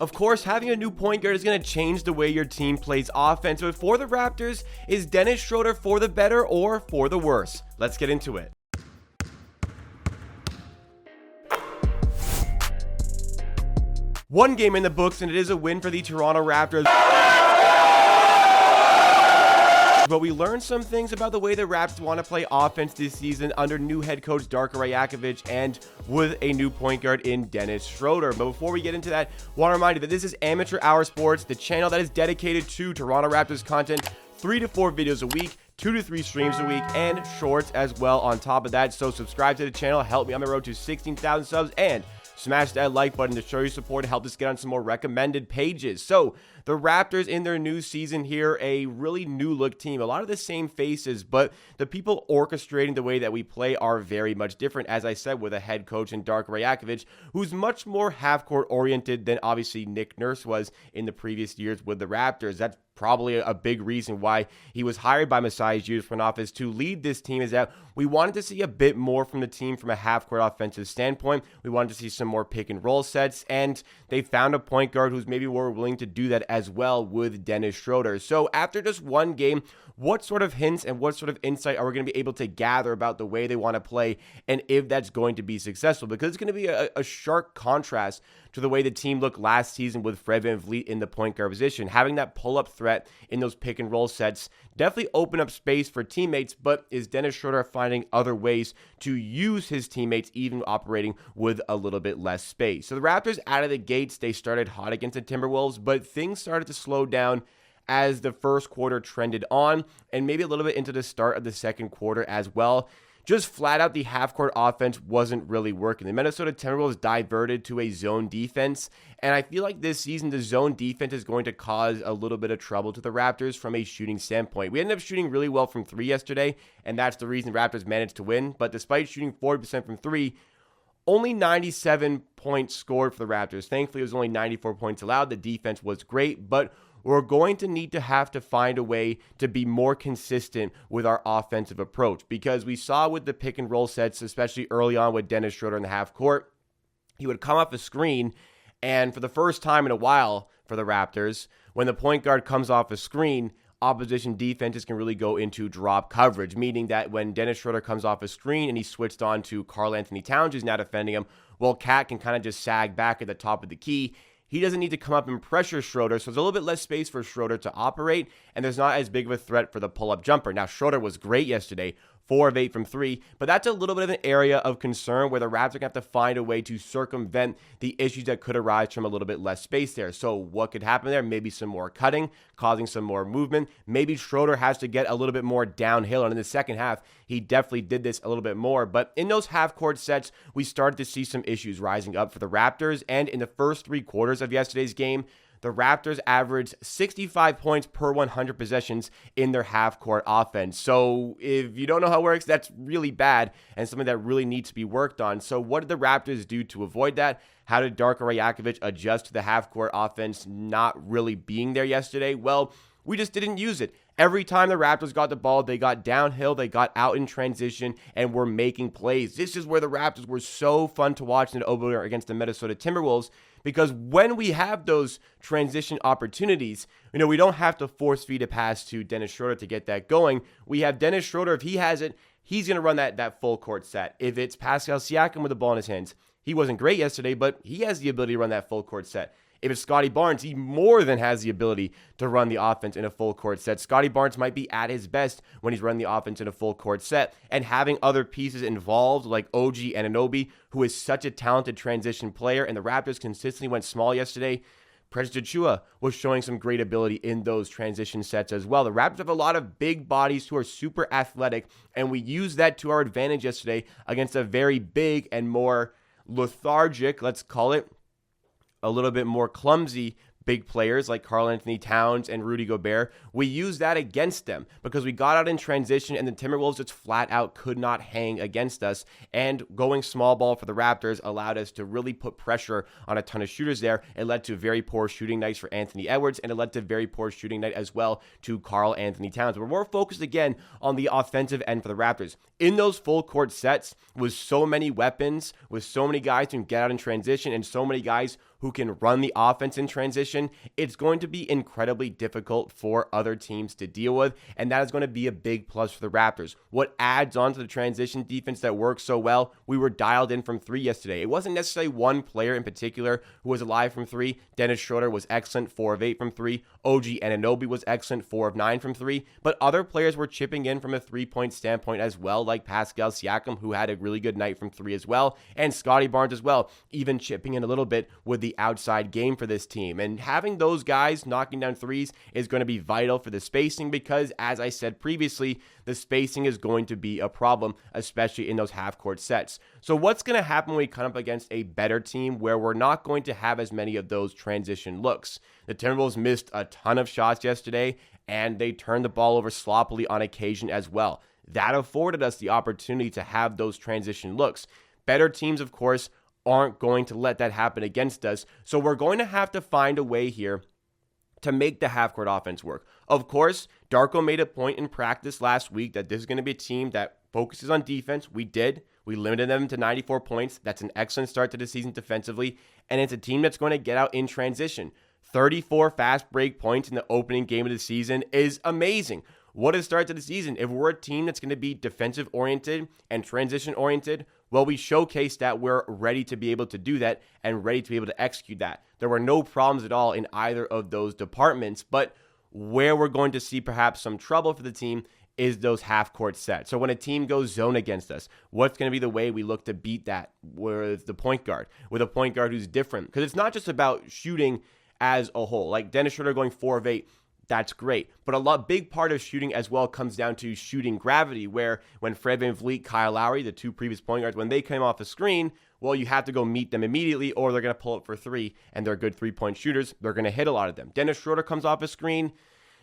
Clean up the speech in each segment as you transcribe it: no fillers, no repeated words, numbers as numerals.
Of course, having a new point guard is going to change the way your team plays offense, but for the Raptors, is Dennis Schroder for the better or for the worse? Let's get into it. One game in the books, and it is a win for the Toronto Raptors. But we learned some things about the way the Raptors want to play offense this season under new head coach Darko Rajakovic and with a new point guard in Dennis Schroder. But before we get into that, I want to remind you that this is Amateur Hour Sports, the channel that is dedicated to Toronto Raptors content, 3 to 4 videos a week, 2 to 3 streams a week, and shorts as well on top of that. So subscribe to the channel, help me on the road to 16,000 subs, and smash that like button to show your support and help us get on some more recommended pages. So the Raptors in their new season here, a really new look team, a lot of the same faces, but the people orchestrating the way that we play are very much different, as I said, with a head coach in Darko Rajakovic, who's much more half-court oriented than obviously Nick Nurse was in the previous years with the Raptors. That's probably a big reason why he was hired by Masai Ujiri's front office to lead this team, is that we wanted to see a bit more from the team from a half-court offensive standpoint. We wanted to see some more pick-and-roll sets, and they found a point guard who's maybe more willing to do that as well with Dennis Schroder. So after just one game, what sort of hints and what sort of insight are we going to be able to gather about the way they want to play and if that's going to be successful? Because it's going to be a sharp contrast to the way the team looked last season with Fred VanVleet in the point guard position. Having that pull-up threat in those pick-and-roll sets definitely open up space for teammates, but is Dennis Schroder finding other ways to use his teammates, even operating with a little bit less space? So the Raptors, out of the gates, they started hot against the Timberwolves, but things started to slow down as the first quarter trended on, and maybe a little bit into the start of the second quarter as well. Just flat out, the half-court offense wasn't really working. The Minnesota Timberwolves diverted to a zone defense, and I feel like this season the zone defense is going to cause a little bit of trouble to the Raptors from a shooting standpoint. We ended up shooting really well from 3 yesterday, and that's the reason the Raptors managed to win. But despite shooting 40% from 3, only 97 points scored for the Raptors. Thankfully, it was only 94 points allowed. The defense was great, but we're going to need to have to find a way to be more consistent with our offensive approach, because we saw with the pick and roll sets, especially early on with Dennis Schroder in the half court, he would come off the screen, and for the first time in a while for the Raptors, when the point guard comes off the screen, opposition defenses can really go into drop coverage, meaning that when Dennis Schroder comes off a screen and he switched on to Karl-Anthony Towns, who's now defending him, well, Cat can kind of just sag back at the top of the key. He doesn't need to come up and pressure Schroder, so there's a little bit less space for Schroder to operate, and there's not as big of a threat for the pull-up jumper. Now, Schroder was great yesterday, 4 of 8 from 3, but that's a little bit of an area of concern where the Raptors are going to have to find a way to circumvent the issues that could arise from a little bit less space there. So what could happen there? Maybe some more cutting, causing some more movement. Maybe Schroder has to get a little bit more downhill, and in the second half, he definitely did this a little bit more. But in those half-court sets, we started to see some issues rising up for the Raptors, and in the first 3 quarters of yesterday's game, the Raptors averaged 65 points per 100 possessions in their half-court offense. So if you don't know how it works, that's really bad and something that really needs to be worked on. So what did the Raptors do to avoid that? How did Darko Rajakovic adjust to the half-court offense not really being there yesterday? Well, we just didn't use it. Every time the Raptors got the ball, they got downhill, they got out in transition, and were making plays. This is where the Raptors were so fun to watch in the opener against the Minnesota Timberwolves, because when we have those transition opportunities, we don't have to force feed a pass to Dennis Schroder to get that going. We have Dennis Schroder, if he has it, he's going to run that full court set. If it's Pascal Siakam with the ball in his hands, he wasn't great yesterday, but he has the ability to run that full court set. If it's Scottie Barnes, he more than has the ability to run the offense in a full court set. Scottie Barnes might be at his best when he's running the offense in a full court set. And having other pieces involved like OG Anunoby, who is such a talented transition player, and the Raptors consistently went small yesterday. Achiuwa was showing some great ability in those transition sets as well. The Raptors have a lot of big bodies who are super athletic, and we used that to our advantage yesterday against a very big and more lethargic, let's call it, a little bit more clumsy big players like Karl-Anthony Towns and Rudy Gobert. We used that against them because we got out in transition and the Timberwolves just flat out could not hang against us. And going small ball for the Raptors allowed us to really put pressure on a ton of shooters there. It led to very poor shooting nights for Anthony Edwards, and it led to very poor shooting night as well to Karl-Anthony Towns. We're more focused again on the offensive end for the Raptors. In those full court sets with so many weapons, with so many guys who can get out in transition and so many guys who can run the offense in transition, it's going to be incredibly difficult for other teams to deal with, and that is going to be a big plus for the Raptors. What adds on to the transition defense that works so well, we were dialed in from three yesterday. It wasn't necessarily one player in particular who was alive from three. Dennis Schroder was excellent, 4 of 8 from three. OG Anunoby was excellent, 4 of 9 from three, but other players were chipping in from a three-point standpoint as well, like Pascal Siakam, who had a really good night from three as well, and Scottie Barnes as well, even chipping in a little bit with the outside game for this team. And having those guys knocking down threes is going to be vital for the spacing because, as I said previously, the spacing is going to be a problem, especially in those half-court sets. So what's going to happen when we come up against a better team where we're not going to have as many of those transition looks? The Timberwolves missed a ton of shots yesterday, and they turned the ball over sloppily on occasion as well. That afforded us the opportunity to have those transition looks. Better teams, of course, aren't going to let that happen against us, so we're going to have to find a way here to make the half-court offense work. Of course, Darko made a point in practice last week that this is going to be a team that focuses on defense. We did. We limited them to 94 points. That's an excellent start to the season defensively, and it's a team that's going to get out in transition. 34 fast break points in the opening game of the season is amazing. What a start to the season. If we're a team that's going to be defensive-oriented and transition-oriented, well, we showcased that we're ready to be able to do that and ready to be able to execute that. There were no problems at all in either of those departments, but where we're going to see perhaps some trouble for the team is those half-court sets. So when a team goes zone against us, what's going to be the way we look to beat that with the point guard, with a point guard who's different? Because it's not just about shooting as a whole. Like Dennis Schroder going 4 of 8, that's great. But big part of shooting as well comes down to shooting gravity, where when Fred VanVleet, Kyle Lowry, the two previous point guards, when they came off the screen, well, you have to go meet them immediately or they're going to pull up for three, and they're good three-point shooters. They're going to hit a lot of them. Dennis Schroder comes off a screen,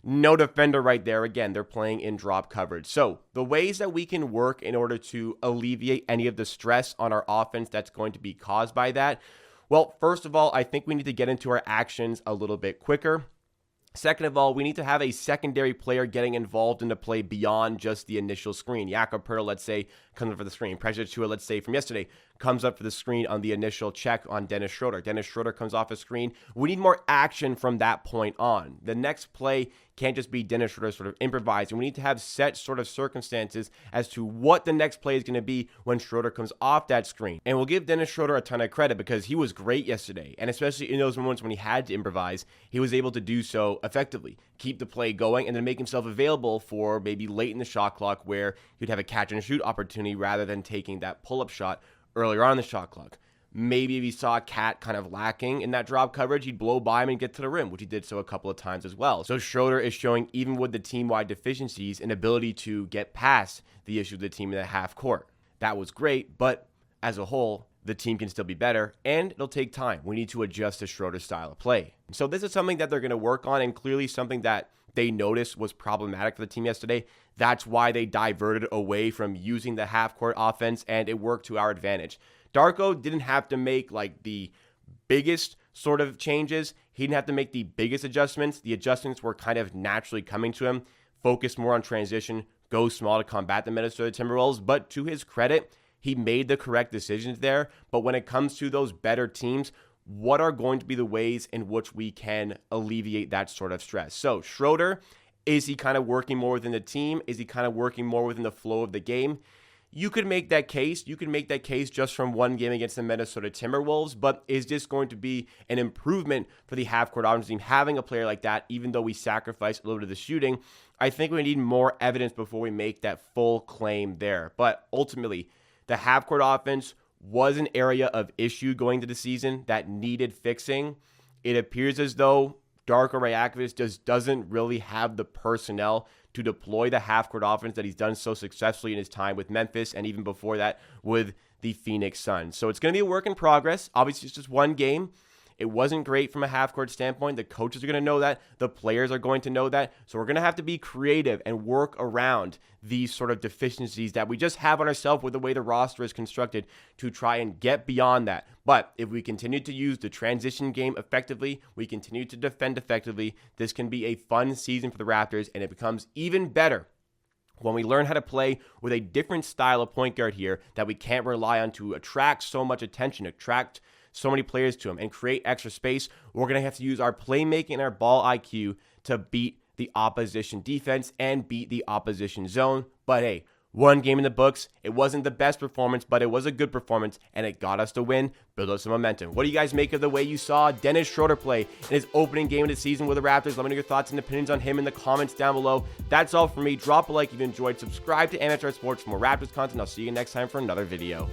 no defender right there. Again, they're playing in drop coverage. So the ways that we can work in order to alleviate any of the stress on our offense that's going to be caused by that, well, first of all, I think we need to get into our actions a little bit quicker. Second of all, we need to have a secondary player getting involved in the play beyond just the initial screen. Jakob Poeltl, let's say, comes up for the screen. Pascal Siakam, let's say, from yesterday, comes up for the screen on the initial check on Dennis Schroder. Dennis Schroder comes off a screen. We need more action from that point on. The next play can't just be Dennis Schroder sort of improvising. We need to have set sort of circumstances as to what the next play is going to be when Schroder comes off that screen. And we'll give Dennis Schroder a ton of credit because he was great yesterday. And especially in those moments when he had to improvise, he was able to do so effectively, keep the play going, and then make himself available for maybe late in the shot clock where he'd have a catch and shoot opportunity rather than taking that pull-up shot earlier on in the shot clock. Maybe if he saw Cat kind of lacking in that drop coverage, he'd blow by him and get to the rim, which he did so a couple of times as well. So Schroder is showing, even with the team-wide deficiencies, an ability to get past the issue of the team in the half court. That was great, but as a whole, the team can still be better, and it'll take time. We need to adjust to Schroder's style of play. So this is something that they're going to work on, and clearly something that they noticed was problematic for the team yesterday. That's why they diverted away from using the half-court offense, and it worked to our advantage. Darko didn't have to make like the biggest sort of changes. He didn't have to make the biggest adjustments. The adjustments were kind of naturally coming to him. Focus more on transition, go small to combat the Minnesota Timberwolves. But to his credit, he made the correct decisions there. But when it comes to those better teams, what are going to be the ways in which we can alleviate that sort of stress? So Schroder, is he kind of working more within the team? Is he kind of working more within the flow of the game? You could make that case. You could make that case just from one game against the Minnesota Timberwolves, but is this going to be an improvement for the half-court offense team having a player like that, even though we sacrifice a little bit of the shooting? I think we need more evidence before we make that full claim there. But ultimately, the half-court offense was an area of issue going to the season that needed fixing. It appears as though Darko Rajakovic just doesn't really have the personnel to deploy the half-court offense that he's done so successfully in his time with Memphis and even before that with the Phoenix Suns. So it's going to be a work in progress. Obviously, it's just one game. It wasn't great from a half-court standpoint. The coaches are going to know that. The players are going to know that. So we're going to have to be creative and work around these sort of deficiencies that we just have on ourselves with the way the roster is constructed to try and get beyond that. But if we continue to use the transition game effectively, we continue to defend effectively, this can be a fun season for the Raptors, and it becomes even better when we learn how to play with a different style of point guard here that we can't rely on to attract so much attention, attract so many players to him and create extra space, we're going to have to use our playmaking and our ball IQ to beat the opposition defense and beat the opposition zone. But hey, one game in the books. It wasn't the best performance, but it was a good performance, and it got us the win, build up some momentum. What do you guys make of the way you saw Dennis Schroder play in his opening game of the season with the Raptors? Let me know your thoughts and opinions on him in the comments down below. That's all for me. Drop a like if you enjoyed. Subscribe to MHR Sports for more Raptors content. I'll see you next time for another video.